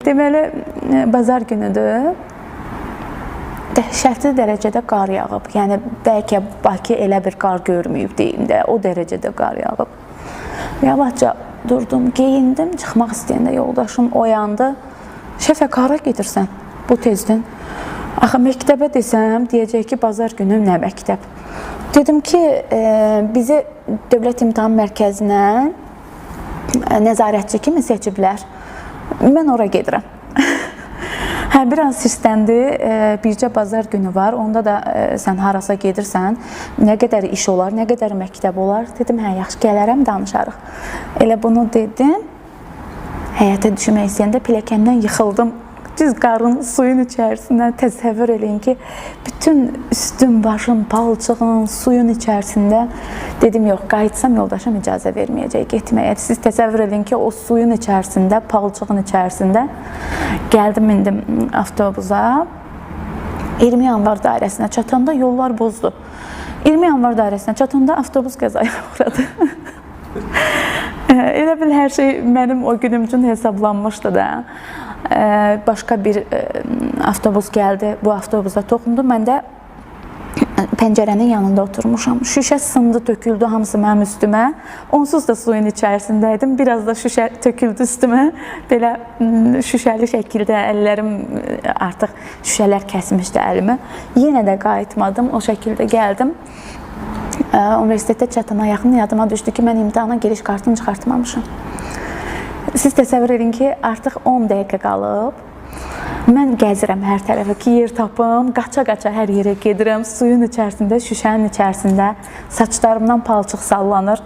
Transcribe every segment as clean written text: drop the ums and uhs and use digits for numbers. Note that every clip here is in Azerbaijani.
Deməli, bazar günüdür. Dəhşətli dərəcədə qar yağıb. Yəni, bəlkə Bakı elə bir qar görməyib deyim də, o dərəcədə qar yağıb. Yavaşca durdum, geyindim, çıxmaq istəyəndə yoldaşım oyandı. Şəfəq, hara gedirsən bu tezdən? Axı, məktəbə desəm, deyəcək ki, bazar günü nə məktəb? Dedim ki, bizi Dövlət İmtahan Mərkəzinə nəzarətçi kimi seçiblər. Mən ora gedirəm. Biraz hirsləndi, bircə bazar günü var, onda da sən harasa gedirsən, nə qədər iş olar, nə qədər məktəb olar. Dedim, yaxşı, gələrəm, danışarıq. Elə bunu dedim, həyətə düşmək istəyəndə pilləkəndən yıxıldım. Düz qarın suyun içərisindən təsəvvür eləyin ki, bütün üstüm, başım, palçığım suyun içərisində. Dedim, yox, qayıtsam yoldaşım icazə verməyəcək getməyə. Siz təsəvvür eləyin ki, o suyun içərisində, palçığın içərisində gəldim, indim avtobusa. 20 yanvar dairəsinə çatanda yollar bozdu. 20 yanvar dairəsinə çatanda avtobus qəzaya uğradı. Elə bil, hər şey mənim o günüm üçün hesablanmışdı da. Başqa bir avtobus gəldi, bu avtobusa toxundu. Mən də pəncərənin yanında oturmuşam. Şüşə sındı, töküldü hamısı mənim üstümə. Onsuz da suyun içərisindəydim. Biraz da şüşə töküldü üstümə. Belə şüşəli şəkildə əllərim, artıq şüşələr kəsmişdi əlimi. Yenə də qayıtmadım, o şəkildə gəldim. Universitetə çatana yaxın yadıma düşdü ki, mən imtahana giriş kartını çıxartmamışam. Siz təsəvvür edin ki, artıq 10 dəqiqə qalıb. Mən gəzirəm hər tərəfə ki, yer tapım, qaça-qaça hər yerə gedirəm. Suyun içərisində, şüşənin içərisində saçlarımdan palçıq sallanır.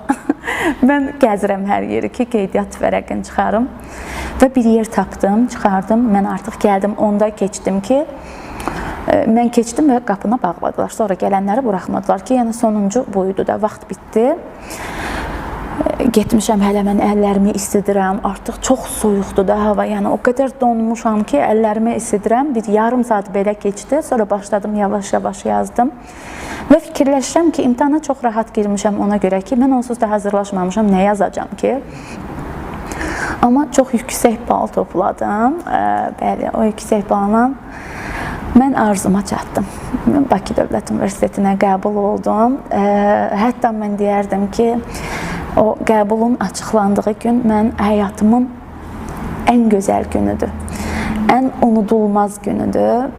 Mən gəzirəm hər yeri ki, qeydiyyat vərəqini çıxarım. Və bir yer tapdım, çıxardım. Mən artıq gəldim, onda keçdim ki, mən keçdim və qapına bağladılar. Sonra gələnləri buraxmadılar ki, yəni sonuncu buydu da, vaxt bitdi. Getmişəm, hələ mən əllərimi istidirəm, artıq çox soyuqdur da hava, yəni o qədər donmuşam ki, əllərimi istidirəm, bir yarım saat belə keçdi, sonra başladım yavaş-yavaş yazdım və fikirləşirəm ki, imtahana çox rahat girmişəm ona görə ki, mən onsuz da hazırlaşmamışam, nə yazacam ki? Amma çox yüksək bal topladım, bəli, o yüksək balla mən arzuma çatdım. Bakı Dövlət Universitetinə qəbul oldum, hətta mən deyərdim ki, o qəbulun açıqlandığı gün mən həyatımın ən gözəl günüdür, ən unudulmaz günüdür.